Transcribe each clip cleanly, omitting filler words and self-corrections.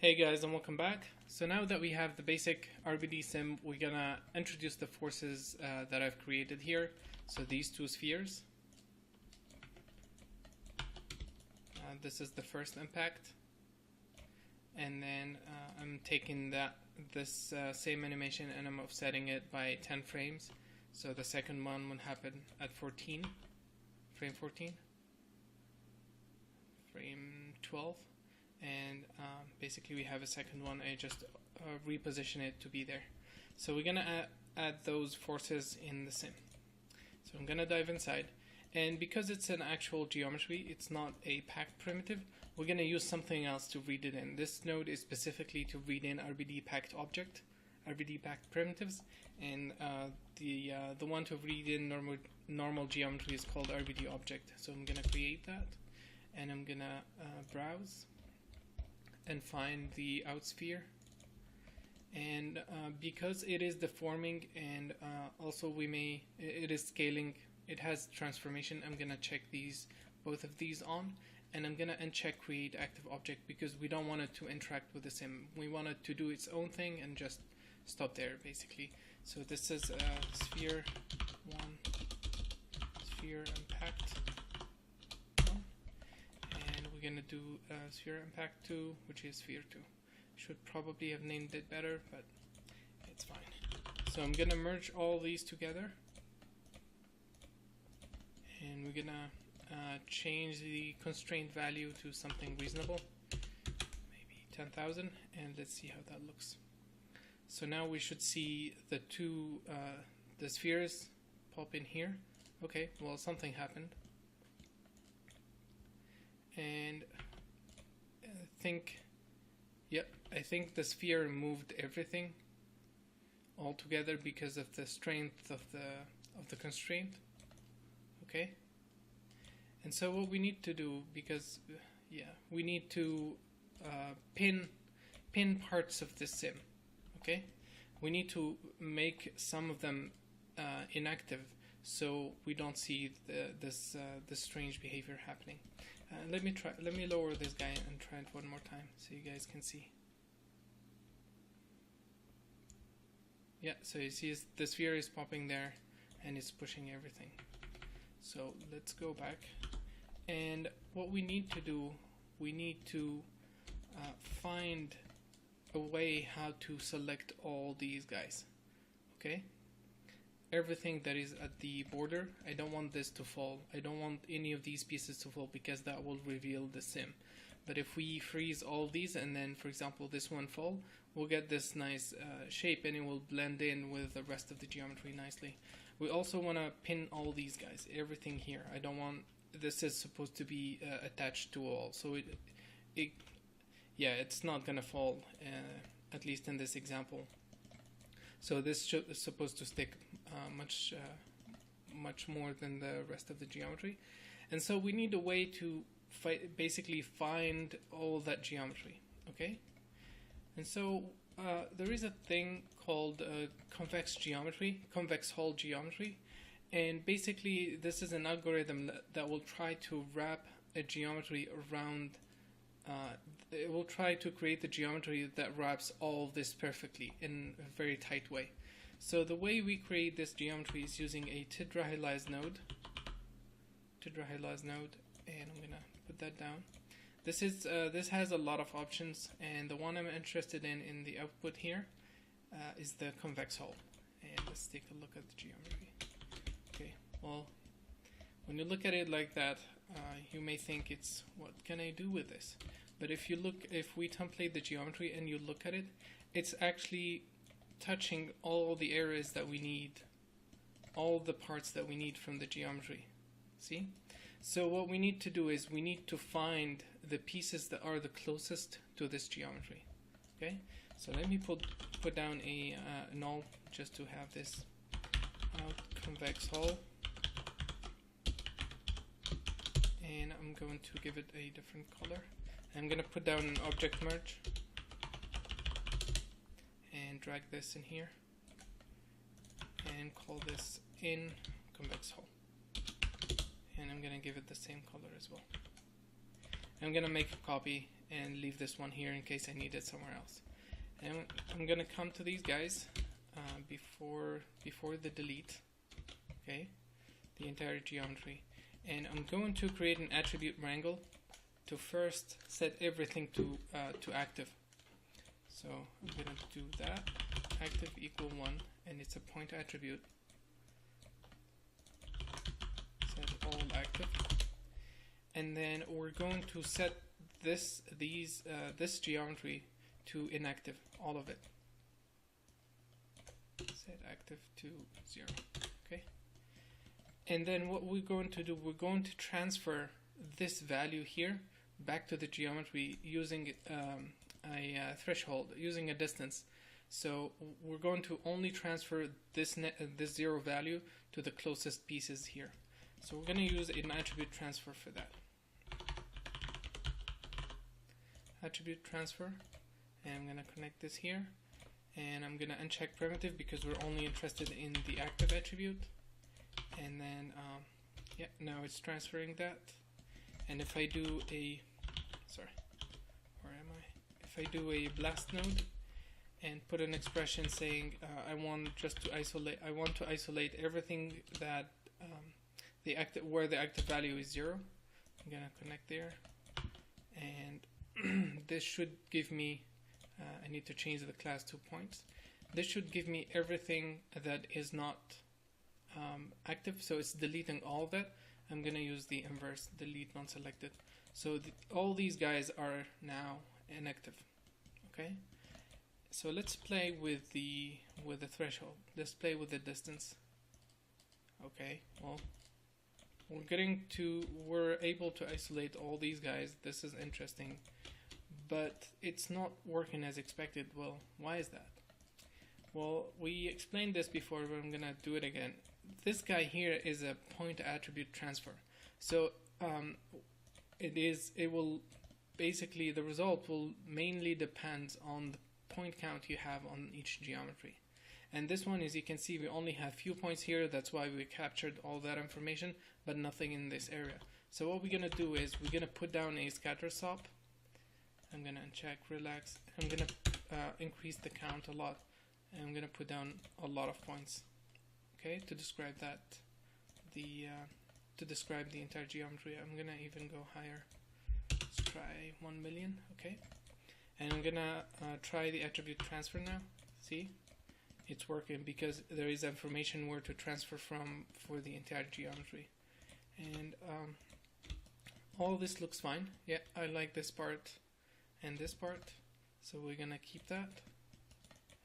Hey guys, and welcome back. So now that we have the basic RBD sim, we're gonna introduce the forces that I've created here. So these two spheres. This is the first impact, and then I'm taking this same animation and I'm offsetting it by 10 frames. So the second one will happen at frame 14, frame 12. And basically we have a second one. I just reposition it to be there. So we're gonna add those forces in the sim. So I'm gonna dive inside, and because it's an actual geometry, it's not a packed primitive, we're gonna use something else to read it in. This node is specifically to read in RBD packed object, RBD packed primitives, and the one to read in normal geometry is called RBD object. So I'm gonna create that, and I'm gonna browse and find the outsphere, and because it is deforming and also it is scaling, it has transformation, I'm gonna check both of these on, and I'm gonna uncheck create active object because we don't want it to interact with the sim. We want it to do its own thing and just stop there basically. So this is sphere 1, sphere impact 1. We're gonna do sphere impact 2, which is sphere 2. Should probably have named it better, but it's fine. So I'm gonna merge all these together, and we're gonna change the constraint value to something reasonable, maybe 10,000, and let's see how that looks. So now we should see the spheres pop in here. Okay, well, something happened. And I think the sphere moved everything all together because of the strength of the constraint. Okay, and so what we need to do, because we need to pin parts of this sim. Okay, we need to make some of them inactive so we don't see this strange behavior happening. Let me lower this guy and try it one more time so you guys can see. Yeah, so you see the sphere is popping there and it's pushing everything. So let's go back, and what we need to do, we need to find a way how to select all these guys. Okay, everything that is at the border, I don't want this to fall. I don't want any of these pieces to fall because that will reveal the sim. But if we freeze all these and then, for example, this one fall, we'll get this nice shape and it will blend in with the rest of the geometry nicely. We also want to pin all these guys, everything here. I don't want, this is supposed to be attached to all, so it's not gonna fall, at least in this example. So this is supposed to stick much more than the rest of the geometry, and so we need a way to basically find all that geometry. Okay, and so there is a thing called convex hull geometry, and basically this is an algorithm that will try to wrap a geometry around. It will try to create the geometry that wraps all of this perfectly in a very tight way. So the way we create this geometry is using a tetrahedralized node, and I'm gonna put that down. This has a lot of options, and the one I'm interested in the output here is the convex hull. And let's take a look at the geometry. Okay, well, when you look at it like that, you may think it's, what can I do with this? But if we template the geometry and you look at it, it's actually touching all the areas that we need, all the parts that we need from the geometry. See? So what we need to do is we need to find the pieces that are the closest to this geometry. Okay? So let me put down a null just to have this out convex hull. And I'm going to give it a different color. I'm going to put down an object merge and drag this in here and call this in convex hull, and I'm going to give it the same color as well. I'm going to make a copy and leave this one here in case I need it somewhere else. And I'm gonna come to these guys before the delete, okay, the entire geometry, and I'm going to create an attribute wrangle to first set everything to active. So I'm gonna do that, active equal 1, and it's a point attribute. Set all active, and then we're going to set this geometry to inactive, all of it. Set active to 0. Okay. And then what we're going to do, we're going to transfer this value here back to the geometry using a threshold, using a distance. So we're going to only transfer this 0 value to the closest pieces here. So we're going to use an attribute transfer for that. Attribute transfer, and I'm going to connect this here, and I'm going to uncheck primitive because we're only interested in the active attribute. And then yeah, now it's transferring that. And if I do a if I do a blast node and put an expression saying I want to isolate everything that where the active value is 0, I'm gonna connect there, and this should give me I need to change the class to points. This should give me everything that is not active, so it's deleting all of that. I'm gonna use the inverse, delete non-selected. So all these guys are now inactive. Okay, so let's play with the threshold. Let's play with the distance. Okay, well, we're able to isolate all these guys. This is interesting, but it's not working as expected. Well, why is that? Well, we explained this before, but I'm gonna do it again. This guy here is a point attribute transfer. So it will basically, the result will mainly depend on the point count you have on each geometry. And this one, as you can see, we only have few points here. That's why we captured all that information, but nothing in this area. So what we're gonna do is we're gonna put down a scatter sop. I'm gonna uncheck relax. I'm gonna increase the count a lot, and I'm gonna put down a lot of points. Okay, to describe that, to describe the entire geometry. I'm gonna even go higher. Let's try 1 million. Okay, and I'm gonna try the attribute transfer now. See, it's working because there is information where to transfer from for the entire geometry, and all this looks fine. Yeah, I like this part and this part, so we're gonna keep that,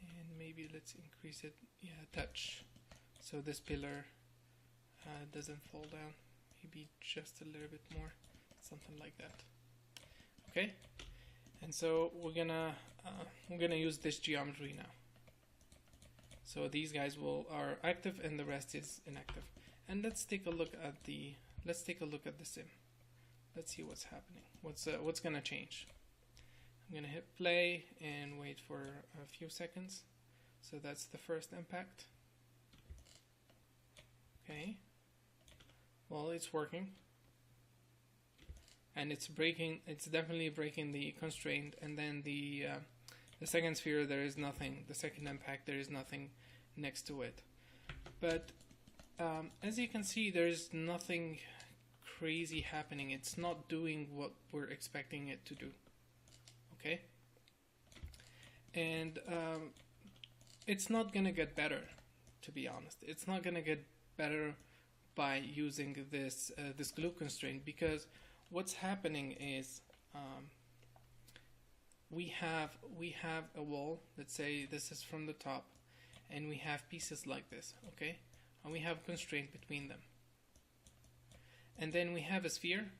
and maybe let's increase it. Yeah, a touch. So this pillar doesn't fall down, maybe just a little bit more, something like that. Okay, and so we're gonna use this geometry now. So these guys are active and the rest is inactive. And let's take a look at the sim. Let's see what's happening. What's gonna change? I'm gonna hit play and wait for a few seconds. So that's the first impact. Okay, well, it's working, and it's definitely breaking the constraint. And then the second sphere, there is nothing. The second impact, there is nothing next to it. But as you can see, there is nothing crazy happening. It's not doing what we're expecting it to do. Okay, and it's not gonna get better, to be honest. It's not gonna get better by using this glue constraint, because what's happening is we have a wall. Let's say this is from the top, and we have pieces like this, okay, and we have constraint between them, and then we have a sphere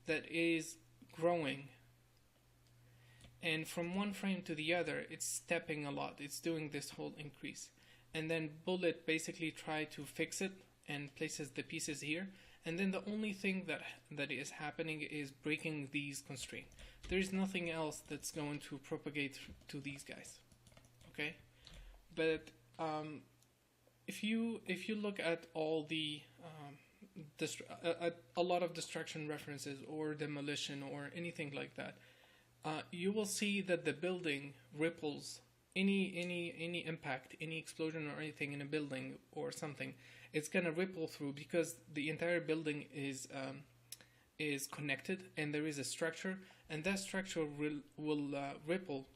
that is growing, and from one frame to the other it's stepping a lot. It's doing this whole increase. And then Bullet basically try to fix it and places the pieces here, and then the only thing that is happening is breaking these constraints. There is nothing else that's going to propagate to these guys. Okay, but if you look at all the a lot of destruction references or demolition or anything like that, you will see that the building ripples. Any impact, any explosion or anything in a building or something, it's gonna ripple through because the entire building is connected and there is a structure, and that structure will ripple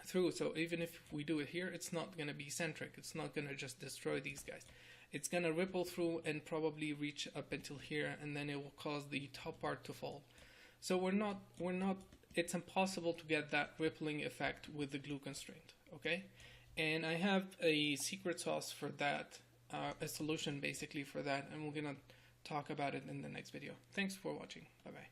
through. So even if we do it here, it's not gonna be centric. It's not gonna just destroy these guys. It's gonna ripple through and probably reach up until here, and then it will cause the top part to fall. So we're not. It's impossible to get that rippling effect with the glue constraint. Okay, and I have a secret sauce for that, a solution basically for that, and we're gonna talk about it in the next video. Thanks for watching. Bye bye.